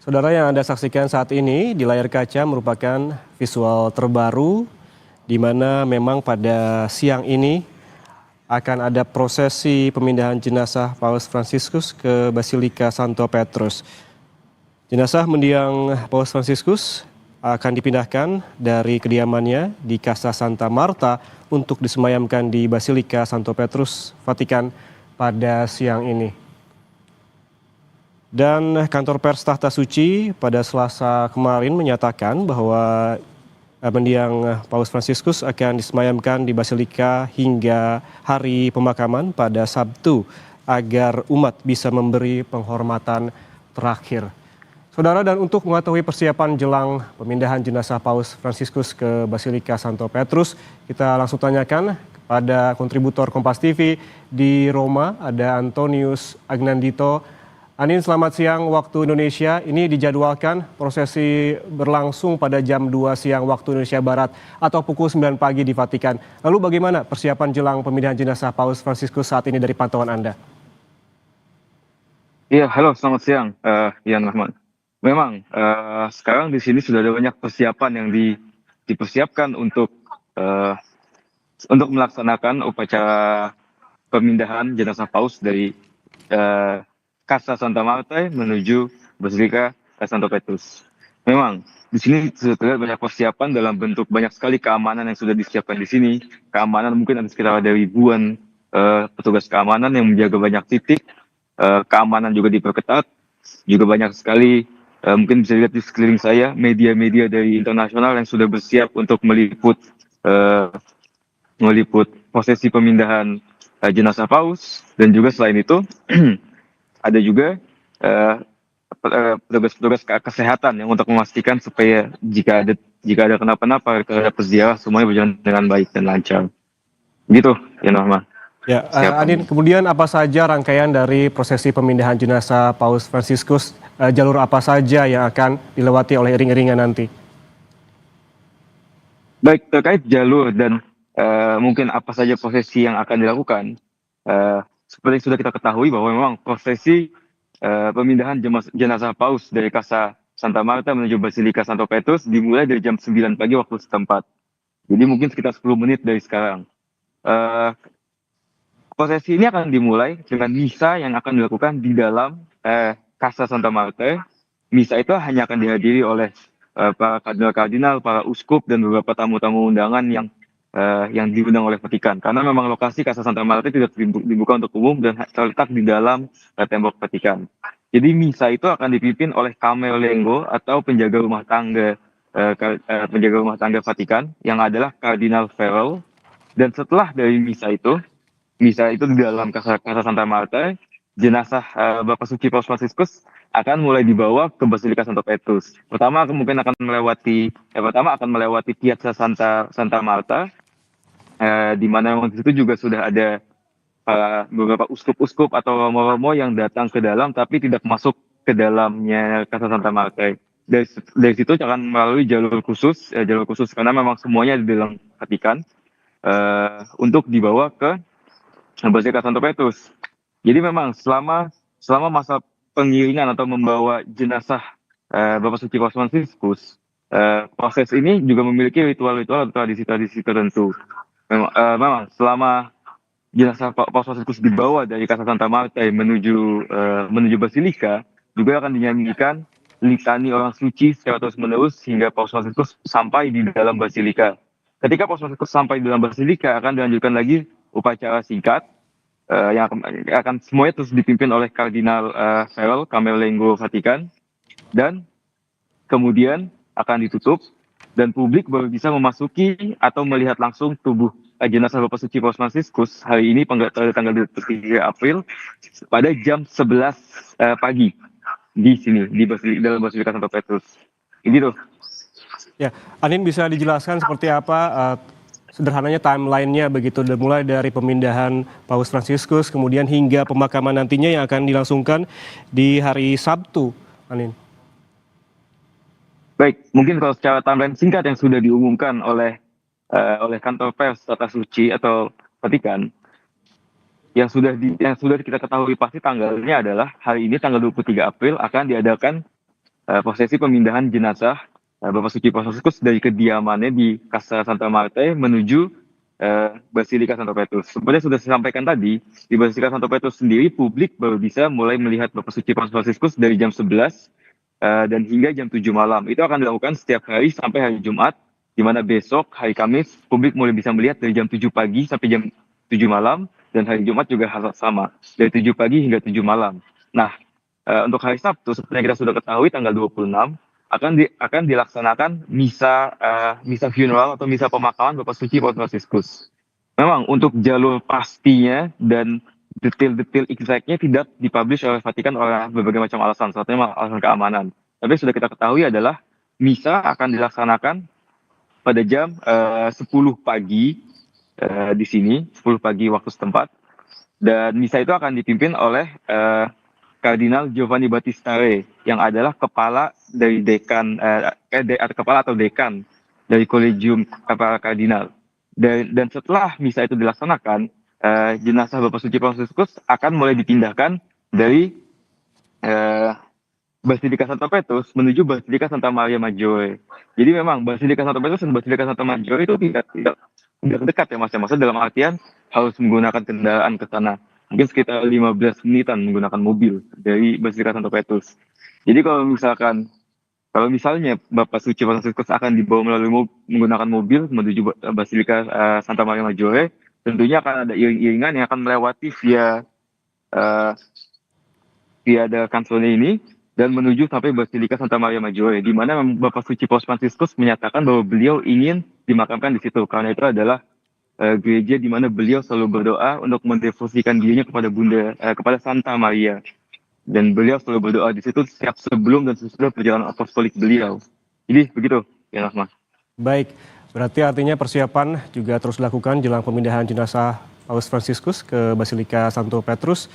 Saudara, yang Anda saksikan saat ini di layar kaca merupakan visual terbaru di mana memang pada siang ini akan ada prosesi pemindahan jenazah Paus Fransiskus ke Basilika Santo Petrus. Jenazah mendiang Paus Fransiskus akan dipindahkan dari kediamannya di Casa Santa Marta untuk disemayamkan di Basilika Santo Petrus, Vatikan pada siang ini. Dan kantor pers Tahta Suci pada Selasa kemarin menyatakan bahwa mendiang Paus Fransiskus akan disemayamkan di Basilika hingga hari pemakaman pada Sabtu agar umat bisa memberi penghormatan terakhir. Saudara, dan untuk mengetahui persiapan jelang pemindahan jenazah Paus Fransiskus ke Basilika Santo Petrus, kita langsung tanyakan kepada kontributor Kompas TV di Roma, ada Antonius Agnandito. Anin, selamat siang waktu Indonesia. Ini dijadwalkan prosesi berlangsung pada jam 2 siang waktu Indonesia Barat atau pukul 9 pagi di Vatikan. Lalu bagaimana persiapan jelang pemindahan jenazah Paus Fransiskus saat ini dari pantauan Anda? Iya, halo, selamat siang, Ian Rahman. Memang sekarang di sini sudah ada banyak persiapan yang dipersiapkan eh, untuk melaksanakan upacara pemindahan jenazah Paus dari eh, Casa Santa Marta menuju Basilika Santo Petrus. Memang di sini sudah terlihat banyak persiapan dalam bentuk banyak sekali keamanan yang sudah disiapkan di sini. Keamanan mungkin ada sekitar ada ribuan petugas keamanan yang menjaga banyak titik. Keamanan juga diperketat. Juga banyak sekali mungkin bisa dilihat di sekeliling saya media-media dari internasional yang sudah bersiap untuk eh, meliput prosesi pemindahan jenazah Paus, dan juga selain itu ada juga eh, petugas-petugas kesehatan yang untuk memastikan supaya jika ada kenapa-napa terhadap peziarah semuanya berjalan dengan baik dan lancar. Gitu, ya Norma. Ya, Anin, Siapannya. kemudian apa saja rangkaian dari prosesi pemindahan jenazah Paus Fransiskus? Jalur apa saja yang akan dilewati oleh iring-iringan nanti? Baik, terkait jalur dan mungkin apa saja prosesi yang akan dilakukan, seperti yang sudah kita ketahui bahwa memang prosesi pemindahan jenazah Paus dari Casa Santa Marta menuju Basilika Santo Petrus dimulai dari jam 9 pagi waktu setempat. Jadi mungkin sekitar 10 menit dari sekarang. Eh, Prosesi ini akan dimulai dengan misa yang akan dilakukan di dalam Casa Santa Marta. Misa itu hanya akan dihadiri oleh para kardinal-kardinal, para uskup, dan beberapa tamu-tamu undangan yang diundang oleh Vatikan. Karena memang lokasi Casa Santa Marta tidak dibuka untuk umum dan terletak di dalam tembok Vatikan. Jadi misa itu akan dipimpin oleh Camerlengo atau penjaga rumah tangga Vatikan yang adalah Kardinal Farrell. Dan setelah dari misa itu di dalam Casa Santa Marta, jenazah Bapak Suci Paus Fransiskus akan mulai dibawa ke Basilika Santo Petrus. Mungkin akan melewati Piazza Santa Marta, di mana memang di situ juga sudah ada beberapa uskup-uskup atau romo-romo yang datang ke dalam tapi tidak masuk ke dalamnya Casa Santa Marta. Dari situ akan melalui jalur khusus karena memang semuanya di dalam Vatikan, untuk dibawa ke Basilika Santo Petrus. Jadi memang selama masa pengiringan atau membawa jenazah Bapak Suci Paus Fransiskus, proses ini juga memiliki ritual-ritual atau tradisi-tradisi tertentu. Memang selama jenazah Paus Fransiskus dibawa dari Casa Santa Marta menuju Basilika, juga akan dinyanyikan litani orang suci secara terus-menerus hingga Paus Fransiskus sampai di dalam Basilika. Ketika Paus Fransiskus sampai di dalam Basilika, akan dilanjutkan lagi upacara singkat yang akan semuanya terus dipimpin oleh Kardinal Farrell, Camerlengo Vatikan, dan kemudian akan ditutup dan publik baru bisa memasuki atau melihat langsung tubuh jenazah Bapak Suci Paus Fransiskus hari ini tanggal 23 April pada jam 11 pagi di sini dalam Basilika Santo Petrus. Ini tuh. Ya, Anin, bisa dijelaskan seperti apa sederhananya timeline-nya begitu, mulai dari pemindahan Paus Fransiskus kemudian hingga pemakaman nantinya yang akan dilangsungkan di hari Sabtu, Anin. Baik, mungkin kalau secara timeline singkat yang sudah diumumkan oleh kantor pers Tahta Suci atau Vatikan, yang sudah kita ketahui pasti tanggalnya adalah hari ini tanggal 23 April akan diadakan prosesi pemindahan jenazah Bapak Suci Paus Franciscus dari kediamannya di Casa Santa Marta menuju Basilika Santo Petrus. Seperti sudah saya sampaikan tadi, di Basilika Santo Petrus sendiri publik baru bisa mulai melihat Bapak Suci Paus Franciscus dari jam 11 dan hingga jam 7 malam. Itu akan dilakukan setiap hari sampai hari Jumat, di mana besok hari Kamis publik mulai bisa melihat dari jam 7 pagi sampai jam 7 malam, dan hari Jumat juga hal sama, dari 7 pagi hingga 7 malam. Nah, untuk hari Sabtu, seperti yang kita sudah ketahui, tanggal 26, akan dilaksanakan misa funeral atau misa pemakaman Bapak Suci Paus Franciscus. Memang untuk jalur pastinya dan detail-detail exactnya tidak dipublish oleh Vatikan oleh berbagai macam alasan, salah satunya alasan keamanan. Tapi sudah kita ketahui adalah misa akan dilaksanakan pada jam 10 pagi di sini, 10 pagi waktu setempat. Dan misa itu akan dipimpin oleh Kardinal Giovanni Battista Re, yang adalah kepala dari kepala atau dekan dari Kolegium Para Kardinal. Dan setelah misa itu dilaksanakan, jenazah Bapak Suci Paus Franciscus akan mulai dipindahkan dari Basilika Santo Petrus menuju Basilika Santa Maria Maggiore. Jadi memang Basilika Santo Petrus dan Basilika Santa Maggiore itu tidak dekat ya Mas. Maksudnya dalam artian harus menggunakan kendaraan ke sana. Mungkin sekitar 15 menitan menggunakan mobil dari Basilika Santo Petrus. Jadi kalau misalnya Bapak Suci Franciscus akan dibawa melalui menggunakan mobil menuju Basilika Santa Maria Maggiore, tentunya akan ada iring-iringan yang akan melewati via the Canzone ini dan menuju sampai Basilika Santa Maria Maggiore, di mana Bapak Suci Paus Franciscus menyatakan bahwa beliau ingin dimakamkan di situ, karena itu adalah gereja di mana beliau selalu berdoa untuk mendevosikan dirinya kepada Santa Maria, dan beliau selalu berdoa di situ setiap sebelum dan sesudah perjalanan apostolik beliau. Jadi begitu ya Mas. Baik, berarti artinya persiapan juga terus dilakukan jelang pemindahan jenazah Paus Franciscus ke Basilika Santo Petrus.